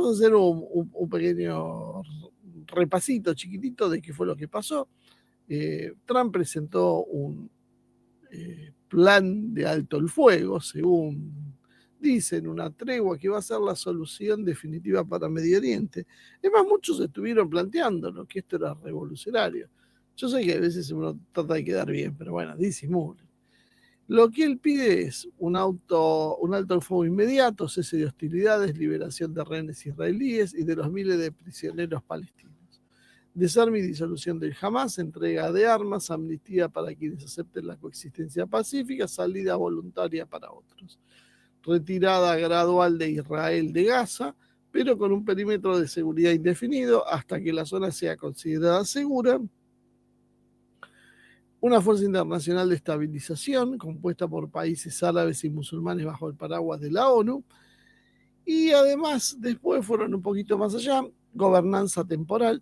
vamos a hacer un pequeño repasito chiquitito de qué fue lo que pasó. Trump presentó un plan de alto el fuego, según dicen, una tregua que va a ser la solución definitiva para Medio Oriente. Es más, muchos estuvieron planteándolo, que esto era revolucionario. Yo sé que a veces uno trata de quedar bien, pero bueno, disimulen. Lo que él pide es un alto el fuego inmediato, cese de hostilidades, liberación de rehenes israelíes y de los miles de prisioneros palestinos. Desarme y disolución del Hamas, entrega de armas, amnistía para quienes acepten la coexistencia pacífica, salida voluntaria para otros. Retirada gradual de Israel de Gaza, pero con un perímetro de seguridad indefinido hasta que la zona sea considerada segura. Una fuerza internacional de estabilización compuesta por países árabes y musulmanes bajo el paraguas de la ONU. Y además, después fueron un poquito más allá, gobernanza temporal,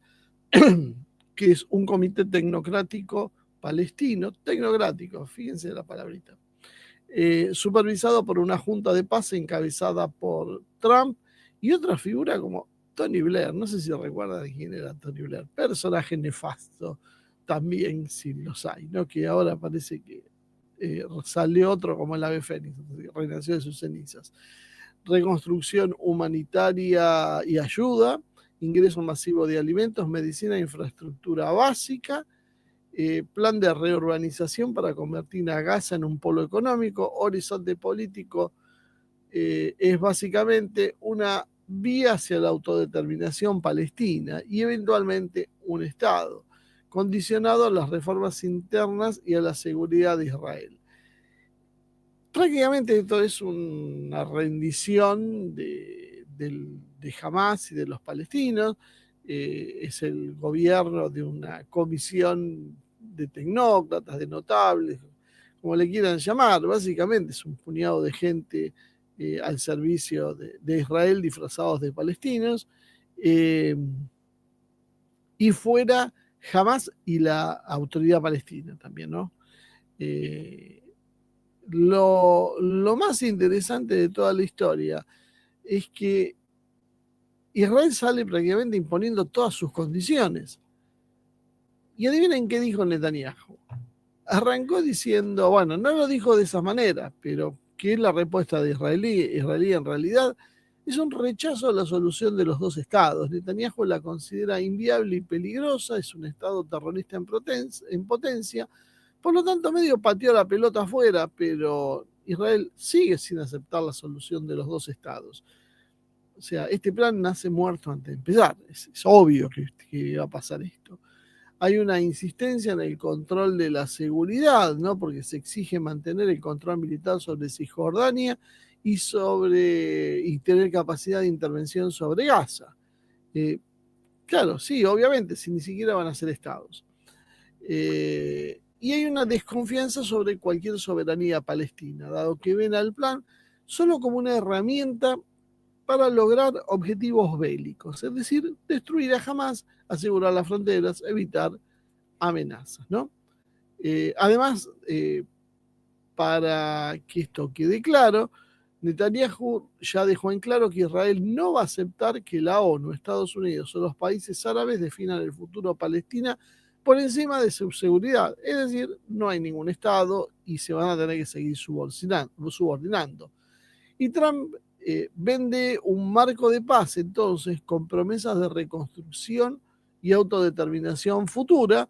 que es un comité tecnocrático palestino, tecnocrático, fíjense la palabrita, supervisado por una junta de paz encabezada por Trump y otra figura como Tony Blair. No sé si recuerdan de quién era Tony Blair, personaje nefasto, también si los hay, ¿no? Que ahora parece que salió otro como el ave fénix, renació de sus cenizas. Reconstrucción humanitaria y ayuda, ingreso masivo de alimentos, medicina e infraestructura básica, plan de reurbanización para convertir a Gaza en un polo económico, horizonte político, es básicamente una vía hacia la autodeterminación palestina y eventualmente un Estado, condicionado a las reformas internas y a la seguridad de Israel. Prácticamente esto es una rendición de Hamas y de los palestinos. Es el gobierno de una comisión de tecnócratas, de notables, como le quieran llamar. Básicamente es un puñado de gente al servicio de Israel disfrazados de palestinos. Y fuera Hamas y la autoridad palestina también, ¿no? Lo más interesante de toda la historia es que Israel sale prácticamente imponiendo todas sus condiciones. Y adivinen qué dijo Netanyahu. Arrancó diciendo, bueno, no lo dijo de esa manera, pero que la respuesta de israelí en realidad es un rechazo a la solución de los dos estados. Netanyahu la considera inviable y peligrosa, es un estado terrorista en potencia. Por lo tanto, medio pateó la pelota afuera, pero Israel sigue sin aceptar la solución de los dos estados. O sea, este plan nace muerto antes de empezar. Es obvio que va a pasar esto. Hay una insistencia en el control de la seguridad, ¿no? Porque se exige mantener el control militar sobre Cisjordania y tener capacidad de intervención sobre Gaza. Claro, sí, obviamente, si ni siquiera van a ser estados. Y hay una desconfianza sobre cualquier soberanía palestina, dado que ven al plan solo como una herramienta para lograr objetivos bélicos, es decir, destruir a Hamas, asegurar las fronteras, evitar amenazas, ¿no? Además, para que esto quede claro, Netanyahu ya dejó en claro que Israel no va a aceptar que la ONU, Estados Unidos o los países árabes definan el futuro Palestina por encima de su seguridad. Es decir, no hay ningún Estado y se van a tener que seguir subordinando. Y Trump vende un marco de paz, entonces, con promesas de reconstrucción y autodeterminación futura.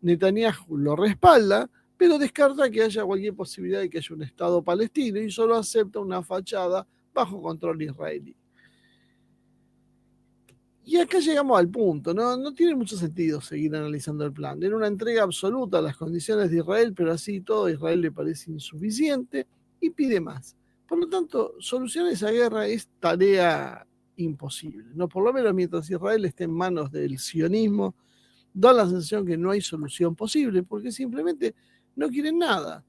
Netanyahu lo respalda, pero descarta que haya cualquier posibilidad de que haya un Estado palestino y solo acepta una fachada bajo control israelí. Y acá llegamos al punto, ¿no? No tiene mucho sentido seguir analizando el plan. Era una entrega absoluta a las condiciones de Israel, pero así todo a Israel le parece insuficiente y pide más. Por lo tanto, solucionar esa guerra es tarea imposible, ¿no? Por lo menos mientras Israel esté en manos del sionismo, da la sensación que no hay solución posible, porque simplemente no quieren nada.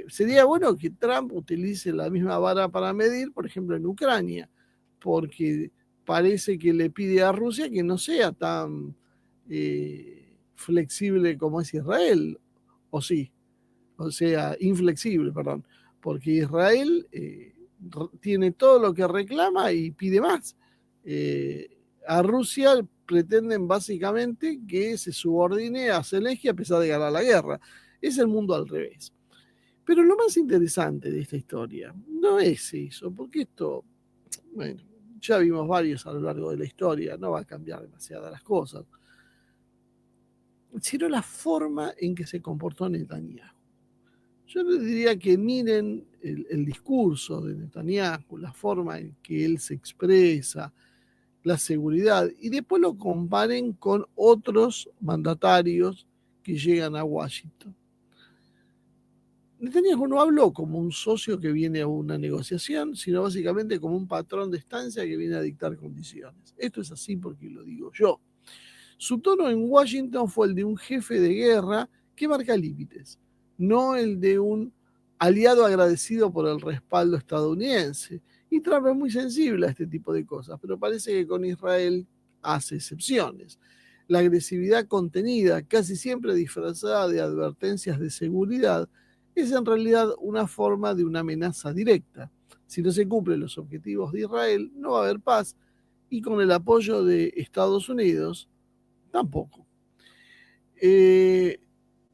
Sería bueno que Trump utilice la misma vara para medir, por ejemplo, en Ucrania, porque parece que le pide a Rusia que no sea tan flexible como es Israel, o sí, o sea, inflexible, perdón, porque Israel tiene todo lo que reclama y pide más. a Rusia pretenden básicamente que se subordine a Zelensky a pesar de ganar la guerra. Es el mundo al revés. Pero lo más interesante de esta historia no es eso, porque esto, bueno, ya vimos varios a lo largo de la historia, no va a cambiar demasiadas las cosas, sino la forma en que se comportó Netanyahu. Yo les diría que miren el discurso de Netanyahu, la forma en que él se expresa, la seguridad, y después lo comparen con otros mandatarios que llegan a Washington. Netanyahu no habló como un socio que viene a una negociación, sino básicamente como un patrón de estancia que viene a dictar condiciones. Esto es así porque lo digo yo. Su tono en Washington fue el de un jefe de guerra que marca límites, no el de un aliado agradecido por el respaldo estadounidense. Y Trump es muy sensible a este tipo de cosas, pero parece que con Israel hace excepciones. La agresividad contenida, casi siempre disfrazada de advertencias de seguridad, es en realidad una forma de una amenaza directa. Si no se cumplen los objetivos de Israel, no va a haber paz, y con el apoyo de Estados Unidos, tampoco.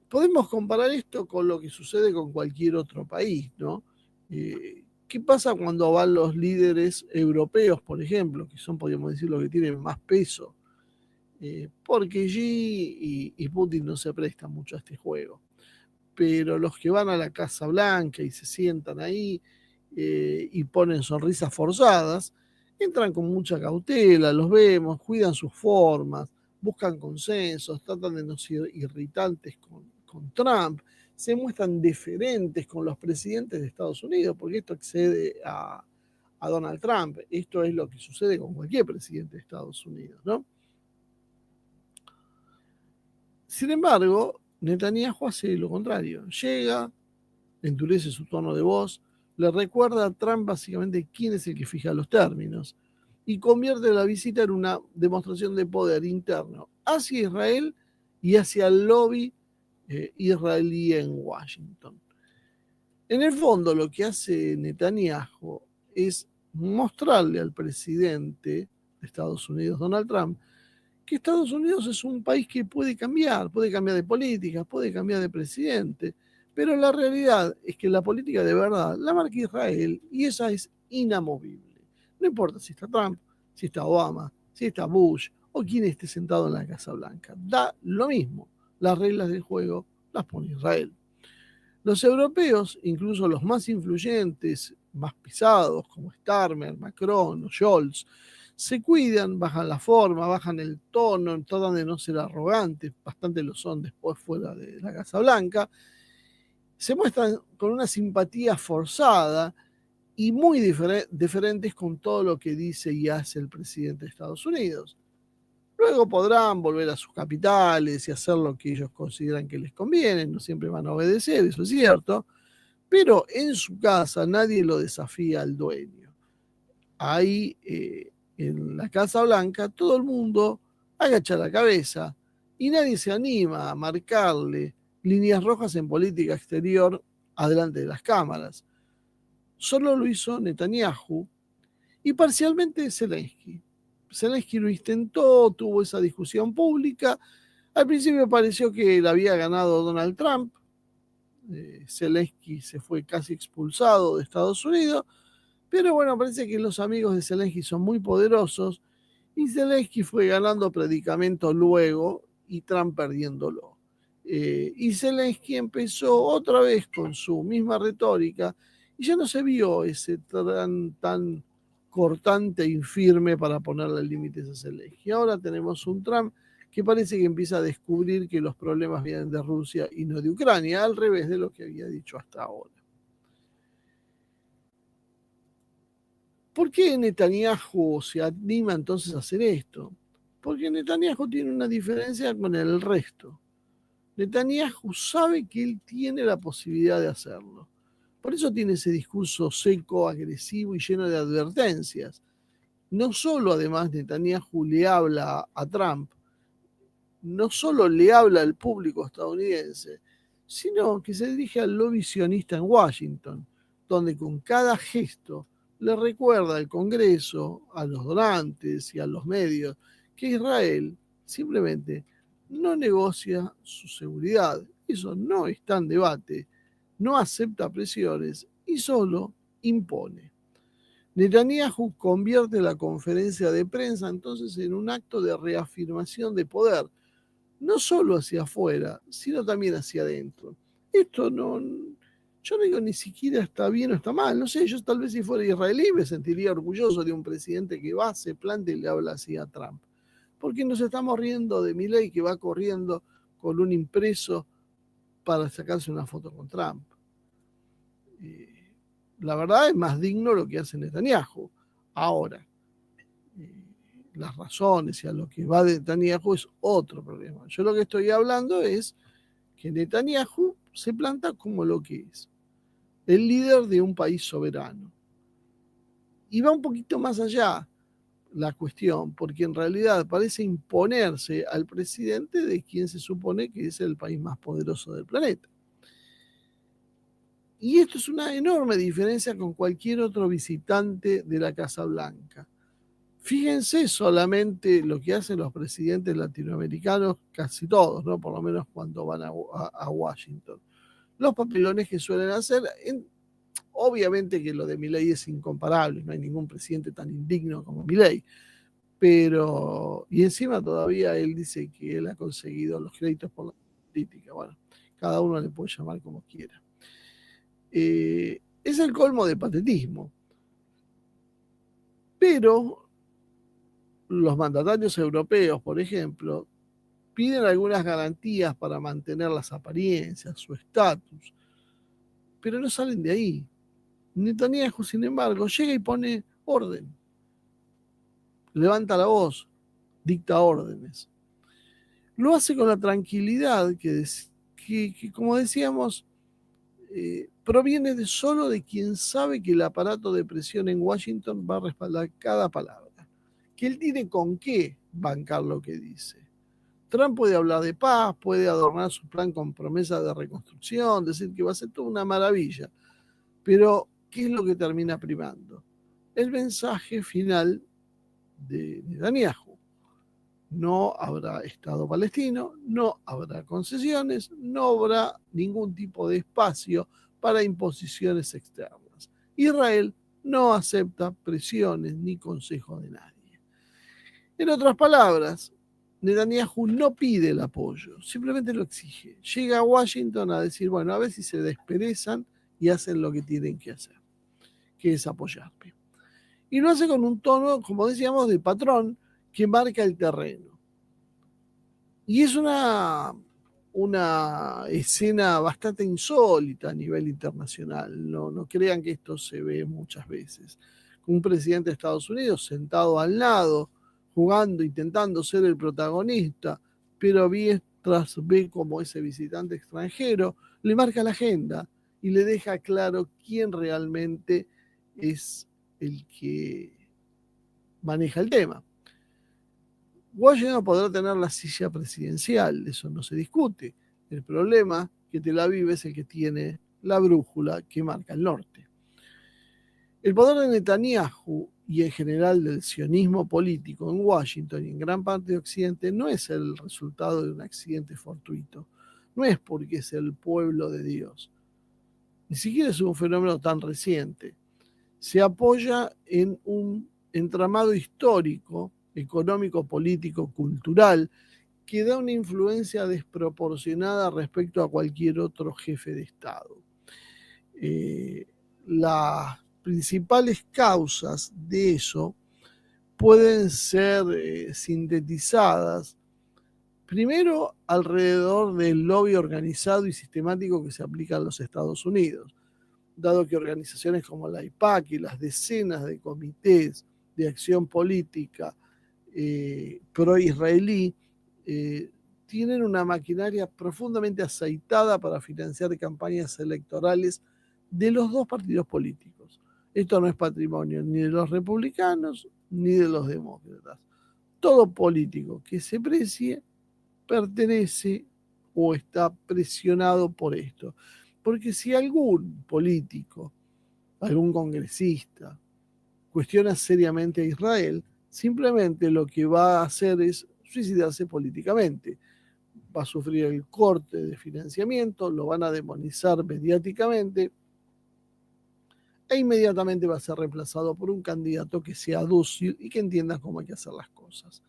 Podemos comparar esto con lo que sucede con cualquier otro país, ¿no? ¿Qué pasa cuando van los líderes europeos, por ejemplo, que son, podríamos decir, los que tienen más peso? Porque Xi y Putin no se prestan mucho a este juego. Pero los que van a la Casa Blanca y se sientan ahí y ponen sonrisas forzadas, entran con mucha cautela, los vemos, cuidan sus formas, buscan consensos, tratan de no ser irritantes con Trump, se muestran deferentes con los presidentes de Estados Unidos, porque esto excede a Donald Trump. Esto es lo que sucede con cualquier presidente de Estados Unidos, ¿no? Sin embargo, Netanyahu hace lo contrario. Llega, endurece su tono de voz, le recuerda a Trump básicamente quién es el que fija los términos y convierte la visita en una demostración de poder interno hacia Israel y hacia el lobby israelí en Washington. En el fondo, lo que hace Netanyahu es mostrarle al presidente de Estados Unidos, Donald Trump, que Estados Unidos es un país que puede cambiar de política, puede cambiar de presidente, pero la realidad es que la política de verdad la marca Israel y esa es inamovible. No importa si está Trump, si está Obama, si está Bush o quien esté sentado en la Casa Blanca. Da lo mismo. Las reglas del juego las pone Israel. Los europeos, incluso los más influyentes, más pisados, como Starmer, Macron o Scholz, se cuidan, bajan la forma, bajan el tono, tratan de no ser arrogantes, bastante lo son después fuera de la Casa Blanca, se muestran con una simpatía forzada y muy diferentes con todo lo que dice y hace el presidente de Estados Unidos. Luego podrán volver a sus capitales y hacer lo que ellos consideran que les conviene, no siempre van a obedecer, eso es cierto, pero en su casa nadie lo desafía al dueño. Ahí en la Casa Blanca todo el mundo agacha la cabeza y nadie se anima a marcarle líneas rojas en política exterior adelante de las cámaras. Solo lo hizo Netanyahu y parcialmente Zelensky. Zelensky lo intentó, tuvo esa discusión pública. Al principio pareció que la había ganado Donald Trump. Zelensky se fue casi expulsado de Estados Unidos. Pero bueno, parece que los amigos de Zelensky son muy poderosos y Zelensky fue ganando predicamento luego y Trump perdiéndolo. Y Zelensky empezó otra vez con su misma retórica y ya no se vio ese tan cortante e infirme para ponerle límites a Zelensky. Ahora tenemos un Trump que parece que empieza a descubrir que los problemas vienen de Rusia y no de Ucrania, al revés de lo que había dicho hasta ahora. ¿Por qué Netanyahu se anima entonces a hacer esto? Porque Netanyahu tiene una diferencia con el resto. Netanyahu sabe que él tiene la posibilidad de hacerlo. Por eso tiene ese discurso seco, agresivo y lleno de advertencias. No solo además Netanyahu le habla a Trump, no solo le habla al público estadounidense, sino que se dirige al lobby sionista en Washington, donde con cada gesto le recuerda al Congreso, a los donantes y a los medios que Israel simplemente no negocia su seguridad. Eso no está en debate, no acepta presiones y solo impone. Netanyahu convierte la conferencia de prensa entonces en un acto de reafirmación de poder, no solo hacia afuera, sino también hacia adentro. Esto no, yo no digo ni siquiera está bien o está mal, no sé, yo tal vez si fuera israelí me sentiría orgulloso de un presidente que va, se planta y le habla así a Trump. Porque nos estamos riendo de Milei que va corriendo con un impreso para sacarse una foto con Trump. La verdad es más digno lo que hace Netanyahu. Ahora, las razones y a lo que va de Netanyahu es otro problema. Yo lo que estoy hablando es que Netanyahu se planta como lo que es, el líder de un país soberano. Y va un poquito más allá la cuestión, porque en realidad parece imponerse al presidente de quien se supone que es el país más poderoso del planeta. Y esto es una enorme diferencia con cualquier otro visitante de la Casa Blanca. Fíjense solamente lo que hacen los presidentes latinoamericanos, casi todos, ¿no? Por lo menos cuando van a Washington. Los papelones que suelen hacer, obviamente que lo de Milei es incomparable, no hay ningún presidente tan indigno como Milei, pero, y encima todavía él dice que él ha conseguido los créditos por la política, bueno, cada uno le puede llamar como quiera. Es el colmo de patetismo, pero los mandatarios europeos, por ejemplo, piden algunas garantías para mantener las apariencias, su estatus, pero no salen de ahí. Netanyahu, sin embargo, llega y pone orden, levanta la voz, dicta órdenes. Lo hace con la tranquilidad que como decíamos, proviene solo de quien sabe que el aparato de presión en Washington va a respaldar cada palabra, que él tiene con qué bancar lo que dice. Trump puede hablar de paz, puede adornar su plan con promesas de reconstrucción, decir que va a ser toda una maravilla, pero ¿qué es lo que termina primando? El mensaje final de Netanyahu. No habrá Estado palestino, no habrá concesiones, no habrá ningún tipo de espacio para imposiciones externas. Israel no acepta presiones ni consejos de nadie. En otras palabras, Netanyahu no pide el apoyo, simplemente lo exige. Llega a Washington a decir, bueno, a ver si se desperezan y hacen lo que tienen que hacer, que es apoyarme. Y lo hace con un tono, como decíamos, de patrón que marca el terreno. Y es una escena bastante insólita a nivel internacional. No crean que esto se ve muchas veces. Un presidente de Estados Unidos sentado al lado, jugando, intentando ser el protagonista, pero mientras ve como ese visitante extranjero le marca la agenda y le deja claro quién realmente es el que maneja el tema. Washington podrá tener la silla presidencial, eso no se discute. El problema que Tel Aviv es el que tiene la brújula que marca el norte. El poder de Netanyahu y en general del sionismo político en Washington y en gran parte de Occidente no es el resultado de un accidente fortuito, no es porque es el pueblo de Dios, ni siquiera es un fenómeno tan reciente. Se apoya en un entramado histórico, económico, político, cultural, que da una influencia desproporcionada respecto a cualquier otro jefe de Estado. Las principales causas de eso pueden ser sintetizadas primero alrededor del lobby organizado y sistemático que se aplica en los Estados Unidos, dado que organizaciones como la IPAC y las decenas de comités de acción política pro-israelí tienen una maquinaria profundamente aceitada para financiar campañas electorales de los dos partidos políticos. Esto no es patrimonio ni de los republicanos ni de los demócratas. Todo político que se precie pertenece o está presionado por esto. Porque si algún político, algún congresista, cuestiona seriamente a Israel, simplemente lo que va a hacer es suicidarse políticamente. Va a sufrir el corte de financiamiento, lo van a demonizar mediáticamente e inmediatamente va a ser reemplazado por un candidato que sea dócil y que entienda cómo hay que hacer las cosas.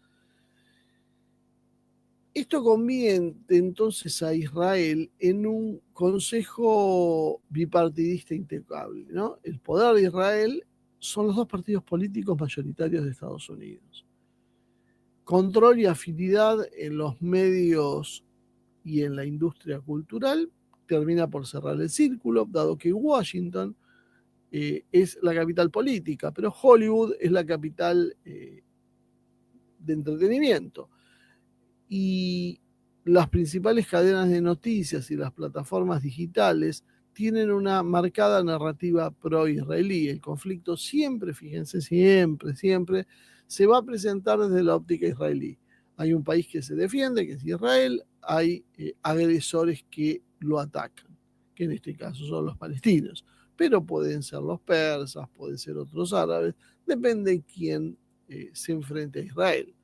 Esto convierte entonces a Israel en un consejo bipartidista intocable, ¿no? El poder de Israel son los dos partidos políticos mayoritarios de Estados Unidos. Control y afinidad en los medios y en la industria cultural termina por cerrar el círculo, dado que Washington es la capital política, pero Hollywood es la capital de entretenimiento. Y las principales cadenas de noticias y las plataformas digitales tienen una marcada narrativa pro-israelí. El conflicto siempre, fíjense, siempre se va a presentar desde la óptica israelí. Hay un país que se defiende, que es Israel, hay agresores que lo atacan, que en este caso son los palestinos, pero pueden ser los persas, pueden ser otros árabes, depende de quién se enfrente a Israel.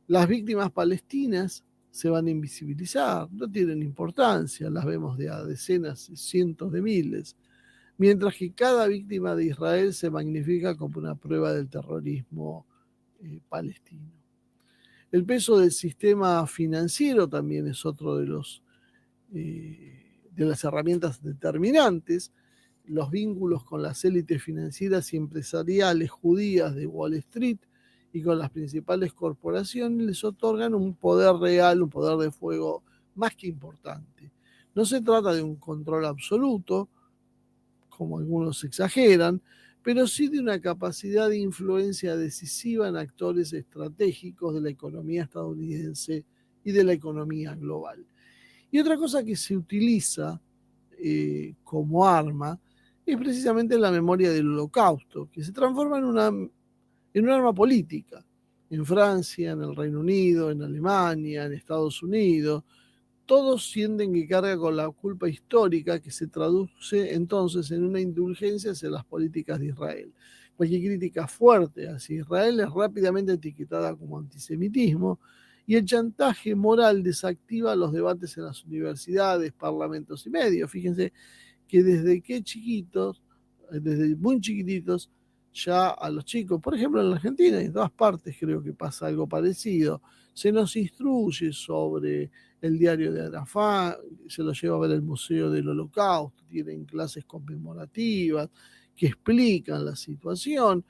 Las víctimas palestinas se van a invisibilizar, no tienen importancia, las vemos de a decenas y cientos de miles, mientras que cada víctima de Israel se magnifica como una prueba del terrorismo palestino. El peso del sistema financiero también es otro de las herramientas determinantes. Los vínculos con las élites financieras y empresariales judías de Wall Street y con las principales corporaciones les otorgan un poder real, un poder de fuego más que importante. No se trata de un control absoluto, como algunos exageran, pero sí de una capacidad de influencia decisiva en actores estratégicos de la economía estadounidense y de la economía global. Y otra cosa que se utiliza como arma es precisamente la memoria del Holocausto, que se transforma en un arma política. En Francia, en el Reino Unido, en Alemania, en Estados Unidos, todos sienten que carga con la culpa histórica que se traduce entonces en una indulgencia hacia las políticas de Israel. Cualquier crítica fuerte hacia Israel es rápidamente etiquetada como antisemitismo y el chantaje moral desactiva los debates en las universidades, parlamentos y medios. Fíjense que desde muy chiquititos, ya a los chicos, por ejemplo en la Argentina y en todas partes creo que pasa algo parecido, se nos instruye sobre el diario de Arafat, se lo lleva a ver el Museo del Holocausto, tienen clases conmemorativas que explican la situación,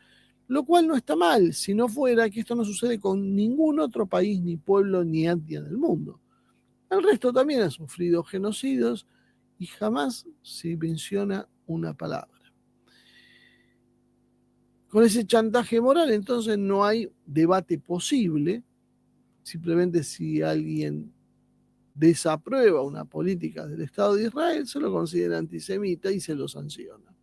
lo cual no está mal, si no fuera que esto no sucede con ningún otro país, ni pueblo, ni etnia del mundo. El resto también ha sufrido genocidios y jamás se menciona una palabra. Con ese chantaje moral, entonces no hay debate posible. Simplemente si alguien desaprueba una política del Estado de Israel, se lo considera antisemita y se lo sanciona.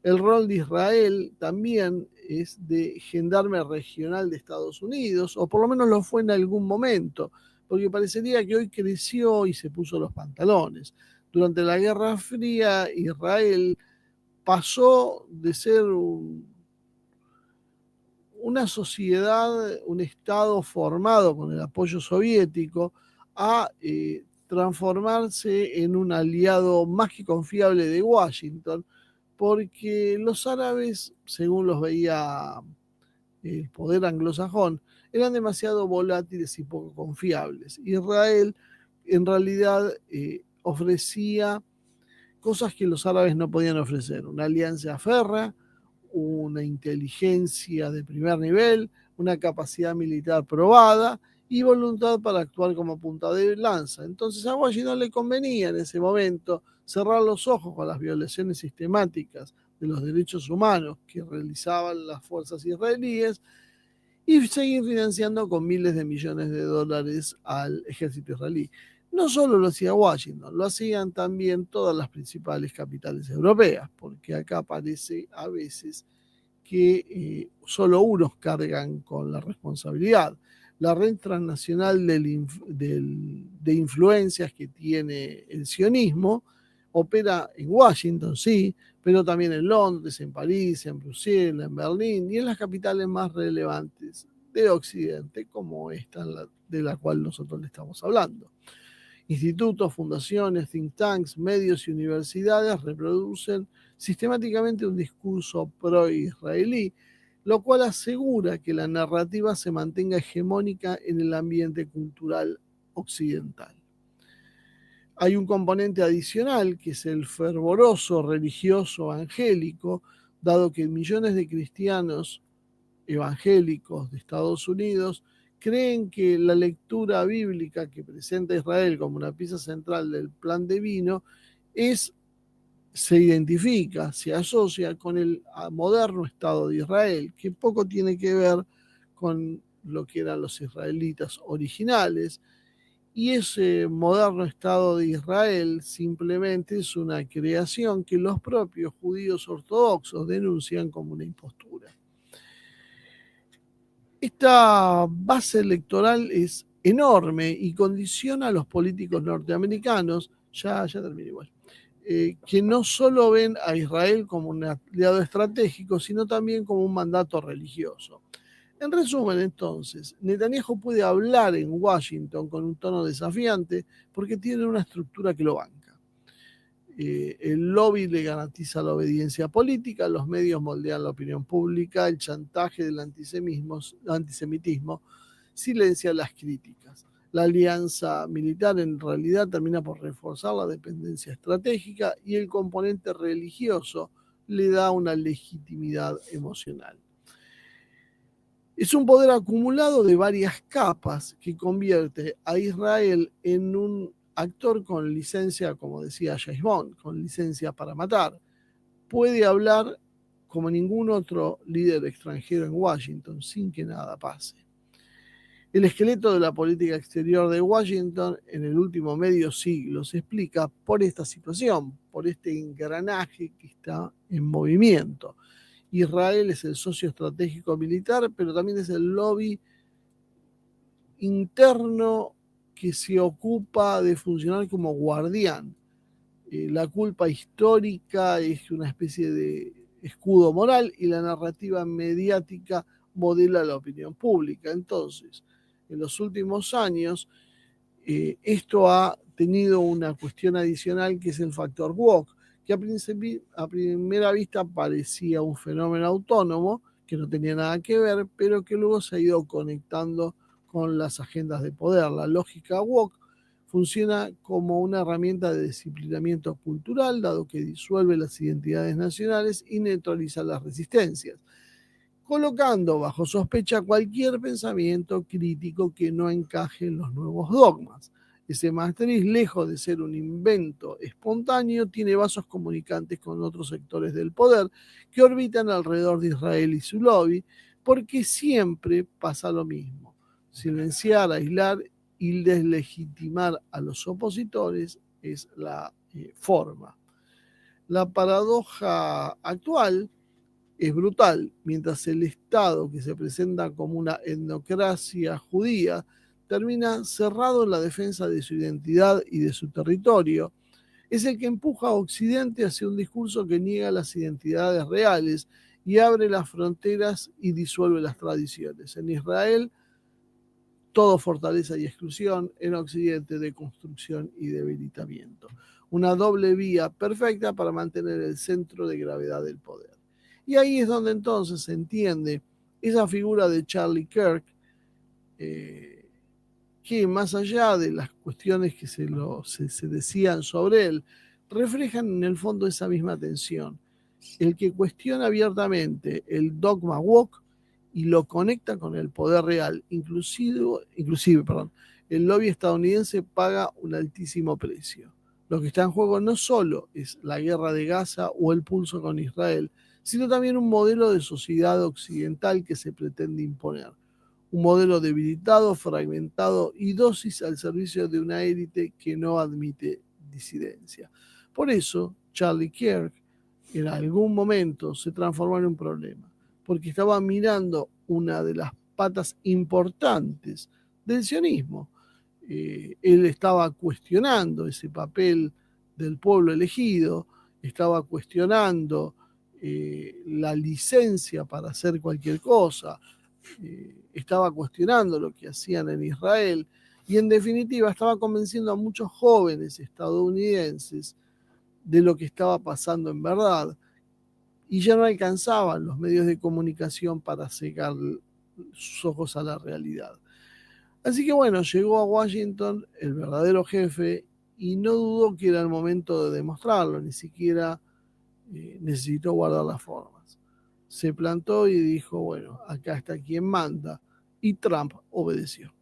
El rol de Israel también es de gendarme regional de Estados Unidos, o por lo menos lo fue en algún momento, porque parecería que hoy creció y se puso los pantalones. Durante la Guerra Fría, Israel pasó de ser una sociedad, un Estado formado con el apoyo soviético, a transformarse en un aliado más que confiable de Washington, porque los árabes, según los veía el poder anglosajón, eran demasiado volátiles y poco confiables. Israel en realidad ofrecía cosas que los árabes no podían ofrecer, una alianza férrea, una inteligencia de primer nivel, una capacidad militar probada y voluntad para actuar como punta de lanza. Entonces a Washington le convenía en ese momento cerrar los ojos con las violaciones sistemáticas de los derechos humanos que realizaban las fuerzas israelíes y seguir financiando con miles de millones de dólares al ejército israelí. No solo lo hacía Washington, lo hacían también todas las principales capitales europeas, porque acá parece a veces que solo unos cargan con la responsabilidad. La red transnacional de influencias que tiene el sionismo opera en Washington, sí, pero también en Londres, en París, en Bruselas, en Berlín y en las capitales más relevantes de Occidente, como esta de la cual nosotros le estamos hablando. Institutos, fundaciones, think tanks, medios y universidades reproducen sistemáticamente un discurso pro-israelí, lo cual asegura que la narrativa se mantenga hegemónica en el ambiente cultural occidental. Hay un componente adicional que es el fervoroso religioso evangélico, dado que millones de cristianos evangélicos de Estados Unidos creen que la lectura bíblica que presenta a Israel como una pieza central del plan divino se identifica, se asocia con el moderno Estado de Israel, que poco tiene que ver con lo que eran los israelitas originales, y ese moderno Estado de Israel simplemente es una creación que los propios judíos ortodoxos denuncian como una impostura. Esta base electoral es enorme y condiciona a los políticos norteamericanos, ya terminé igual, que no solo ven a Israel como un aliado estratégico, sino también como un mandato religioso. En resumen, entonces, Netanyahu puede hablar en Washington con un tono desafiante porque tiene una estructura que lo banca. El lobby le garantiza la obediencia política, los medios moldean la opinión pública, el chantaje del antisemitismo silencia las críticas. La alianza militar en realidad termina por reforzar la dependencia estratégica y el componente religioso le da una legitimidad emocional. Es un poder acumulado de varias capas que convierte a Israel en un actor con licencia, como decía James Bond, con licencia para matar. Puede hablar como ningún otro líder extranjero en Washington sin que nada pase. El esqueleto de la política exterior de Washington en el último medio siglo se explica por esta situación, por este engranaje que está en movimiento. Israel es el socio estratégico militar, pero también es el lobby interno que se ocupa de funcionar como guardián. La culpa histórica es una especie de escudo moral y la narrativa mediática modela la opinión pública. Entonces, en los últimos años, esto ha tenido una cuestión adicional que es el factor woke, que a primera vista parecía un fenómeno autónomo, que no tenía nada que ver, pero que luego se ha ido conectando con las agendas de poder. La lógica woke funciona como una herramienta de disciplinamiento cultural, dado que disuelve las identidades nacionales y neutraliza las resistencias, colocando bajo sospecha cualquier pensamiento crítico que no encaje en los nuevos dogmas. Ese matriz, lejos de ser un invento espontáneo, tiene vasos comunicantes con otros sectores del poder que orbitan alrededor de Israel y su lobby, porque siempre pasa lo mismo. Silenciar, aislar y deslegitimar a los opositores es la forma. La paradoja actual es brutal, mientras el Estado, que se presenta como una etnocracia judía, termina cerrado en la defensa de su identidad y de su territorio, es el que empuja a Occidente hacia un discurso que niega las identidades reales y abre las fronteras y disuelve las tradiciones. En Israel, todo fortaleza y exclusión; en Occidente, deconstrucción y debilitamiento. Una doble vía perfecta para mantener el centro de gravedad del poder. Y ahí es donde entonces se entiende esa figura de Charlie Kirk, que más allá de las cuestiones que se decían sobre él, reflejan en el fondo esa misma tensión. El que cuestiona abiertamente el dogma woke y lo conecta con el poder real. Inclusive, el lobby estadounidense paga un altísimo precio. Lo que está en juego no solo es la guerra de Gaza o el pulso con Israel, sino también un modelo de sociedad occidental que se pretende imponer. Un modelo debilitado, fragmentado y dosis al servicio de una élite que no admite disidencia. Por eso, Charlie Kirk en algún momento se transformó en un problema, porque estaba mirando una de las patas importantes del sionismo. Él estaba cuestionando ese papel del pueblo elegido, estaba cuestionando la licencia para hacer cualquier cosa, estaba cuestionando lo que hacían en Israel y en definitiva estaba convenciendo a muchos jóvenes estadounidenses de lo que estaba pasando en verdad y ya no alcanzaban los medios de comunicación para cegar sus ojos a la realidad. Así que bueno, llegó a Washington el verdadero jefe y no dudó que era el momento de demostrarlo, ni siquiera necesitó guardar las formas. Se plantó y dijo, bueno, acá está quien manda, y Trump obedeció.